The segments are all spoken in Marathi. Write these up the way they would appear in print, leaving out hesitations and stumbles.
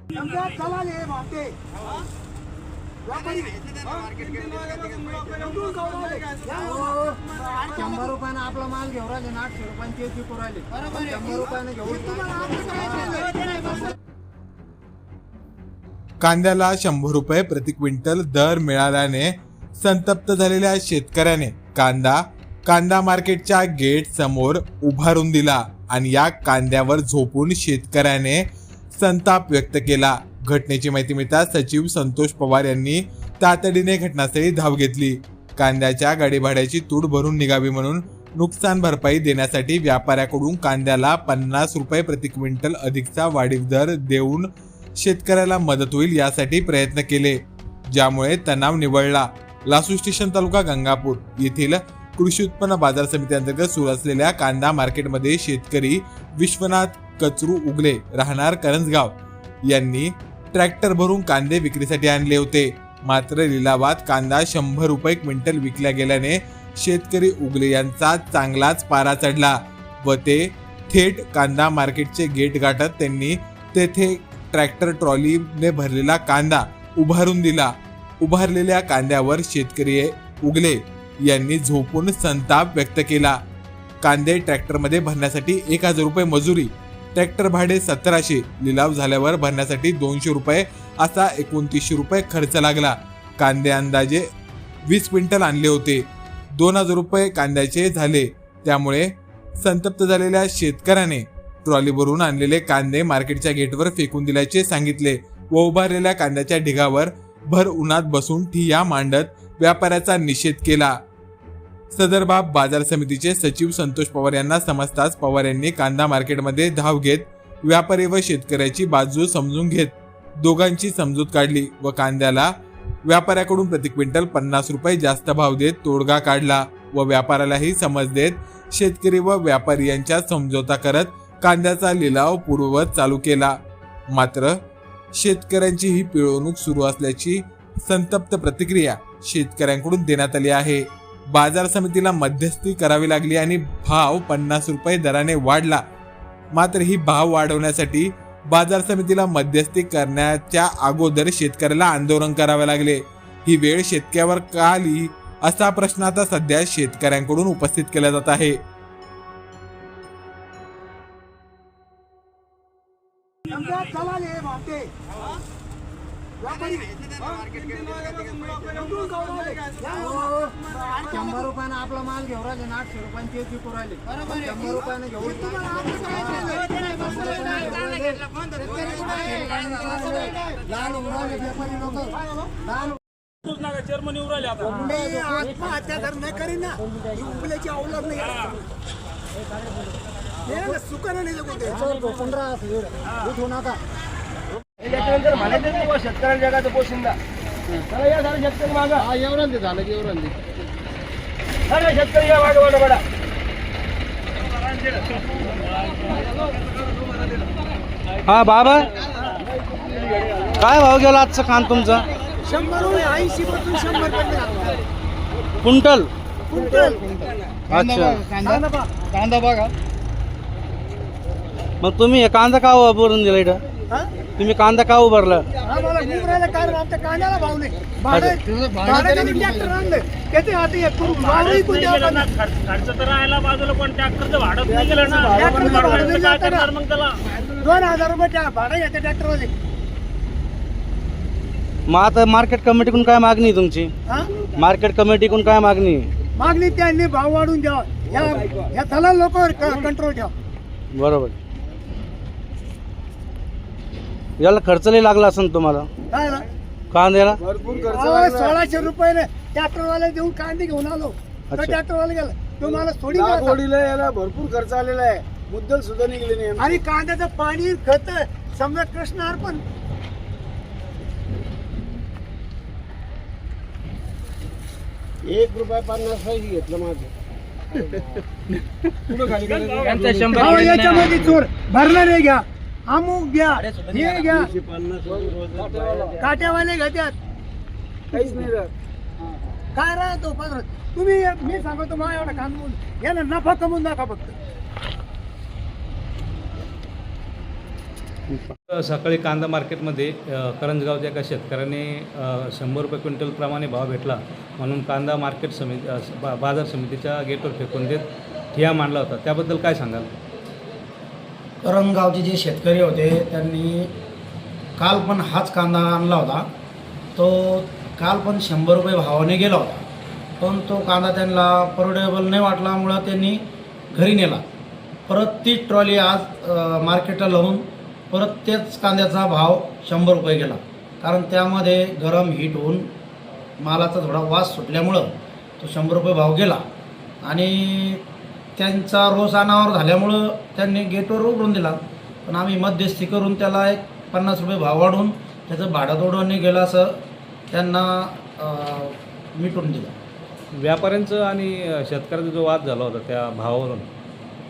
₹100 आपला माल घेऊन राहिले, 800 रुपयांची विकू राहिले. 100 रुपयाने घेऊन कांद्याला 100 रुपये प्रति क्विंटल दर मिळाल्याने संतप्त झालेल्या शेतकऱ्याने कांदा मार्केटच्या गेट समोर उभारून दिला आणि या कांद्यावर झोपून शेतकऱ्याने संताप व्यक्त केला. घटनेची माहिती मिळताच सचिव संतोष पवार यांनी तातडीने घटनास्थळी धाव घेतली. कांद्याच्या गाडी भाड्याची तूट भरून निघावी म्हणून नुकसान भरपाई देण्यासाठी व्यापाऱ्याकडून कांद्याला 50 रुपये प्रति क्विंटल अधिकचा वाढीव दर देऊन शेतकऱ्याला मदत होईल यासाठी प्रयत्न केले, ज्यामुळे तणाव निवळला. लासूर स्टेशन तालुका गंगापूर येथील कृषी उत्पन्न बाजार समिती अंतर्गत सुरू असलेल्या कांदा मार्केटमध्ये शेतकरी विश्वनाथ कचरू उगले राहणार करंजगाव यांनी ट्रॅक्टर भरून कांदे विक्रीसाठी आणले होते. मात्र लिलावात कांदा 100 रुपये क्विंटल विकला गेल्याने शेतकरी उगले यांचा चांगलाच पारा चढला व ते थेट कांदा मार्केटचे गेट गाठत त्यांनी तेथे ट्रॅक्टर ट्रॉलीने भरलेला कांदा उभारून दिला. उभारलेल्या कांद्यावर शेतकरी उगले यांनी झोपून संताप व्यक्त केला. कांदे ट्रॅक्टरमध्ये भरण्यासाठी 1000 रुपये मजुरी, ट्रॅक्टर भाडे 1700, लिलाव झाल्यावर भरण्यासाठी 200 रुपये असा 2900 रुपये खर्च लागला. कांदे अंदाजे 20 क्विंटल आणले होते. 2000 रुपये कांद्याचे झाले. त्यामुळे संतप्त झालेल्या शेतकऱ्याने ट्रॉली भरून आणलेले कांदे मार्केटच्या गेटवर फेकून दिल्याचे सांगितले व उभारलेल्या कांद्याच्या ढिगावर भर उन्हात बसून ठिय्या मांडत व्यापाऱ्याचा निषेध केला. सदर बाब बाजार समितीचे सचिव संतोष पवार यांना समजताच पवार यांनी कांदा मार्केटमध्ये धाव घेत व्यापारी व शेतकऱ्याची बाजू समजून घेत दोघांची समजूत काढली व कांद्याला व्यापाऱ्याकडून प्रति क्विंटल 50 रुपये जास्त भाव देत तोडगा काढला व व्यापाऱ्यालाही समज देत शेतकरी व व्यापारी यांच्या समझोता करत कांद्याचा लिलाव पूर्ववत चालू केला. मात्र शेतकऱ्यांची ही पिळवणूक सुरू असल्याची संतप्त प्रतिक्रिया शेतकऱ्यांकडून देण्यात आली आहे. बाजार समितीला मध्यस्थी करावी लागली आणि भाव 50 रुपये दराने वाढला. मात्र ही भाव वाढवण्यासाठी बाजार समितीला मध्यस्थी करण्याच्या अगोदर शेतकऱ्याला आंदोलन करावे लागले. ही वेळ शेतकऱ्यावर का आली असा प्रश्न आता सध्या शेतकऱ्यांकडून उपस्थित केला जात आहे. ₹100 आपला माल घेऊन राहिले, 800 रुपयांची विकू राहिले. 100 रुपयाने घेऊन लहान उराले व्यापारी लोक चेअरमन येऊन राहिले. आता मी आत्महत्या तर नाही करीन ना, उपल्याची अवलंब नाही सुखाने नाही जगू दे. 15 उठू नका. त्याच्यानंतर म्हणायचं शेतकऱ्यांच्या जगाचं पोशिंदा चला या सारे शेतकरी मागा. हा एवढं ते झालं की एवढं ते सगळे शेतकरी या मागे वाटा बडा. हा बाबा, काय भाव गेला आजचा कान तुमचा? 100 पासून 100 पर्यंत क्विंटल. अच्छा, कांदा बघा. मग तुम्ही हे कांदा का उभारून दिला इथं? तुम्ही कांदा का उभारला? आम्हाला उभरायला कारण आमच्या कांद्याला भाव नाही. ट्रॅक्टर आणलं त्याचे आता एक करून भावही कोणत्या खर्च तर राहायला बाजूला, पण ट्रॅक्टरचं भाडं नाही गेलं ना. काय करणार मग त्याला? 2000 रुपये भाडं येते ट्रॅक्टरमध्ये. मग आता मार्केट कमिटीकडून काय मागणी आहे तुमची? मार्केट कमिटीकडून काय मागणी आहे? मागणी त्यांनी भाव वाढून द्यावा, या दलाल लोकांवर कंट्रोल ठेवा. बरोबर. याला खर्च लई लागला असेल तुम्हाला काय ना कांद्याला? 1600 रुपये ट्रॅक्टरवाला देऊन कांदे घेऊन आलो. ट्रॅक्टरवाला गेला तो मला सोडीला याला भरपूर खर्च आलेला आहे. मुद्दल सुद्धा निघले नाही. आणि कांद्याचं पाणी खत समजा कृष्ण अर्पण. ₹1.50 घेतलं माझं. याच्यामध्ये चोर भरणारे घ्या, अमुक घ्या, हे घ्या, काट्यावाले घेतात. काहीच नाही काय राहतो पण तुम्ही. मी सांगतो मला एवढा कांदून याला नफा कमवून दाखवा फक्त. सकाळी कांदा मार्केटमध्ये करंजगावच्या एका शेतकऱ्याने 100 रुपये क्विंटलप्रमाणे भाव भेटला म्हणून कांदा मार्केट समिती बाजार समितीच्या गेटवर फेकून देत ठिय्या मांडला होता. त्याबद्दल काय सांगाल? करंजगावचे जे शेतकरी होते त्यांनी काल पण हाच कांदा आणला होता. तो काल पण 100 रुपये भावाने गेला होता, पण तो कांदा त्यांना परवडेबल नाही वाटल्यामुळं त्यांनी घरी नेला. परत तीच ट्रॉली आज मार्केटला लावून परत तेच कांद्याचा भाव 100 रुपये गेला. कारण त्यामध्ये गरम हीट होऊन मालाचा थोडा वास सुटल्यामुळं तो 100 रुपये भाव गेला आणि त्यांचा रोष अनावर झाल्यामुळं त्यांनी गेटवर उघडून दिला. पण आम्ही मध्यस्थी करून त्याला एक 50 रुपये भाव वाढवून त्याचं भाडं तोडून गेलं असं त्यांना मिटून दिलं. व्यापाऱ्यांचं आणि शेतकऱ्याचा जो वाद झाला होता त्या भावावरून,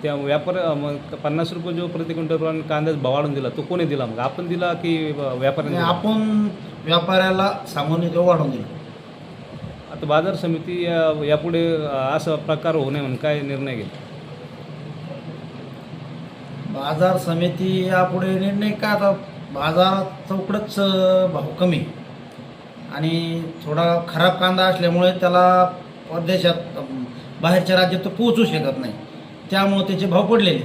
त्या मग 50 रुपये जो प्रति क्विंटलप्रमाणे कांद्याचा भाव वाढून दिला तो कोणी दिला? मग आपण दिला की व्यापाऱ्यांनी? आपण व्यापाऱ्याला सांगून तो वाढवून दिला. आता बाजार समिती यापुढे असा प्रकार होऊ नये म्हणून काय निर्णय घेईल? बाजार समिती यापुढे निर्णय काय, आता बाजारात चौकडच भाव कमी आणि थोडा खराब कांदा असल्यामुळे त्याला परदेशात बाहेरच्या राज्यात तो पोहोचू शकत नाही, त्यामुळे त्याचे भाव पडलेले.